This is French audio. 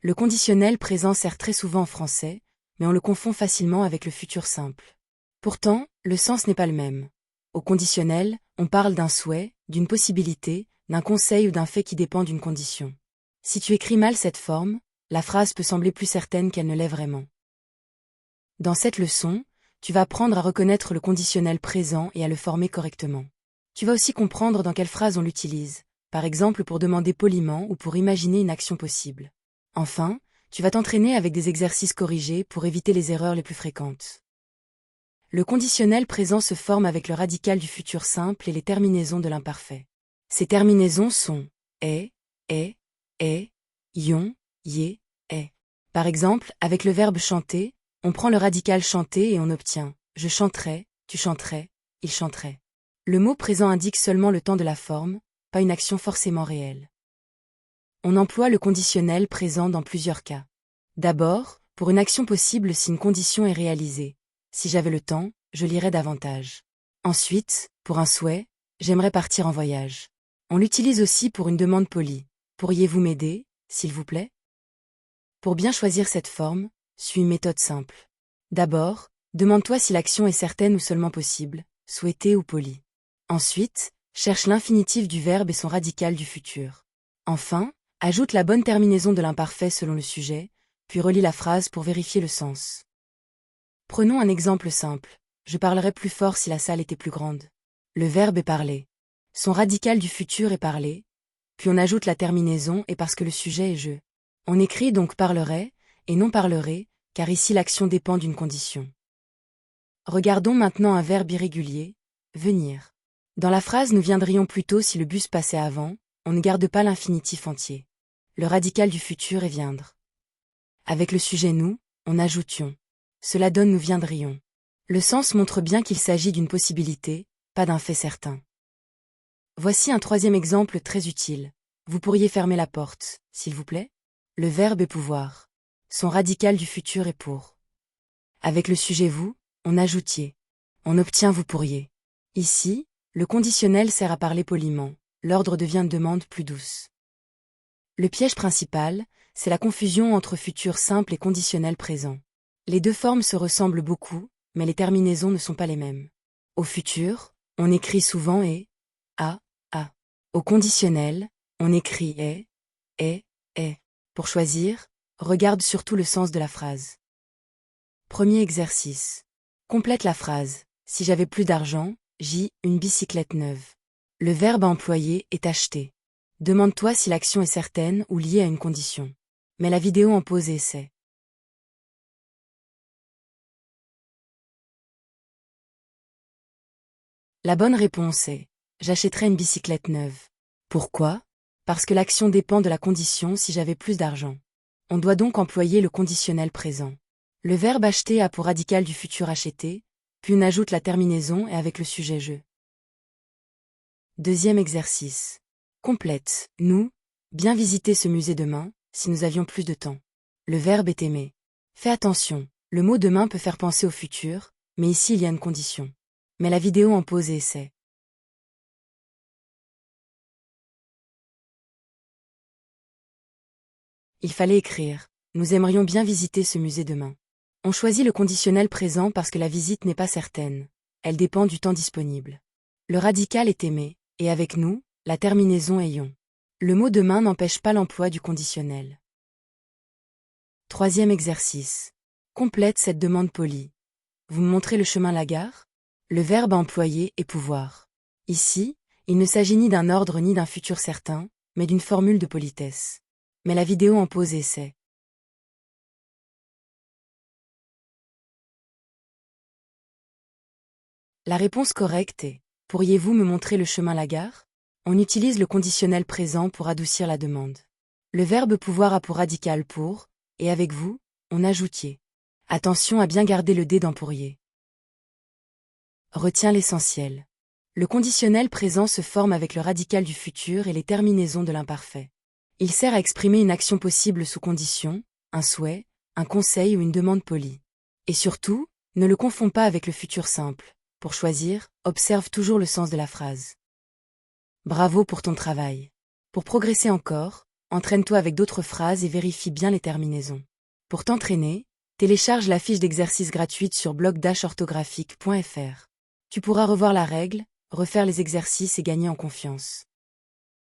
Le conditionnel présent sert très souvent en français, mais on le confond facilement avec le futur simple. Pourtant, le sens n'est pas le même. Au conditionnel, on parle d'un souhait, d'une possibilité, d'un conseil ou d'un fait qui dépend d'une condition. Si tu écris mal cette forme, la phrase peut sembler plus certaine qu'elle ne l'est vraiment. Dans cette leçon, tu vas apprendre à reconnaître le conditionnel présent et à le former correctement. Tu vas aussi comprendre dans quelle phrase on l'utilise, par exemple pour demander poliment ou pour imaginer une action possible. Enfin, tu vas t'entraîner avec des exercices corrigés pour éviter les erreurs les plus fréquentes. Le conditionnel présent se forme avec le radical du futur simple et les terminaisons de l'imparfait. Ces terminaisons sont est, ion, yé, est. Par exemple, avec le verbe chanter, on prend le radical chanter et on obtient je chanterai, tu chanterais, il chanterait. Le mot présent indique seulement le temps de la forme, pas une action forcément réelle. On emploie le conditionnel présent dans plusieurs cas. D'abord, pour une action possible si une condition est réalisée. Si j'avais le temps, je lirais davantage. Ensuite, pour un souhait, j'aimerais partir en voyage. On l'utilise aussi pour une demande polie. Pourriez-vous m'aider, s'il vous plaît? Pour bien choisir cette forme, suis une méthode simple. D'abord, demande-toi si l'action est certaine ou seulement possible, souhaitée ou polie. Ensuite, cherche l'infinitif du verbe et son radical du futur. Enfin, ajoute la bonne terminaison de l'imparfait selon le sujet, puis relis la phrase pour vérifier le sens. Prenons un exemple simple. Je parlerais plus fort si la salle était plus grande. Le verbe est parler. Son radical du futur est parler, puis on ajoute la terminaison et parce que le sujet est je. On écrit donc parlerait, et non parlerait, car ici l'action dépend d'une condition. Regardons maintenant un verbe irrégulier, venir. Dans la phrase nous viendrions plutôt si le bus passait avant, on ne garde pas l'infinitif entier. Le radical du futur est viendre. Avec le sujet nous, on ajoutions. Cela donne nous viendrions. Le sens montre bien qu'il s'agit d'une possibilité, pas d'un fait certain. Voici un troisième exemple très utile. Vous pourriez fermer la porte, s'il vous plaît? Le verbe est pouvoir. Son radical du futur est pour. Avec le sujet vous, on ajoutiez. On obtient vous pourriez. Ici, le conditionnel sert à parler poliment. L'ordre devient une demande plus douce. Le piège principal, c'est la confusion entre futur simple et conditionnel présent. Les deux formes se ressemblent beaucoup, mais les terminaisons ne sont pas les mêmes. Au futur, on écrit souvent est. Au conditionnel, on écrit est. Pour choisir, regarde surtout le sens de la phrase. Premier exercice. Complète la phrase. Si j'avais plus d'argent, une bicyclette neuve. Le verbe à employer est acheter. Demande-toi si l'action est certaine ou liée à une condition. Mets la vidéo en pause et essaie. La bonne réponse est j'achèterais une bicyclette neuve. Pourquoi? Parce que l'action dépend de la condition si j'avais plus d'argent. On doit donc employer le conditionnel présent. Le verbe acheter a pour radical du futur acheter, puis on ajoute la terminaison et avec le sujet je. Deuxième exercice. Complète, nous, bien visiter ce musée demain, si nous avions plus de temps. Le verbe est aimer. Fais attention, le mot demain peut faire penser au futur, mais ici il y a une condition. Mets la vidéo en pause et essaie. Il fallait écrire. Nous aimerions bien visiter ce musée demain. On choisit le conditionnel présent parce que la visite n'est pas certaine. Elle dépend du temps disponible. Le radical est aimer, et avec nous, la terminaison est ion. Le mot demain n'empêche pas l'emploi du conditionnel. Troisième exercice. Complète cette demande polie. Vous me montrez le chemin à la gare? Le verbe à employer est pouvoir. Ici, il ne s'agit ni d'un ordre ni d'un futur certain, mais d'une formule de politesse. Mets la vidéo en pause et essaie. La réponse correcte est « Pourriez-vous me montrer le chemin à la gare ?» On utilise le conditionnel présent pour adoucir la demande. Le verbe pouvoir a pour radical pour, et avec vous, on ajoutiez. Attention à bien garder le D dans pourriez. Retiens l'essentiel. Le conditionnel présent se forme avec le radical du futur et les terminaisons de l'imparfait. Il sert à exprimer une action possible sous condition, un souhait, un conseil ou une demande polie. Et surtout, ne le confonds pas avec le futur simple. Pour choisir, observe toujours le sens de la phrase. Bravo pour ton travail. Pour progresser encore, Entraîne-toi avec d'autres phrases et vérifie bien les terminaisons. Pour t'entraîner, télécharge la fiche d'exercice gratuite sur blog-orthographique.fr. Tu pourras revoir la règle, refaire les exercices et gagner en confiance.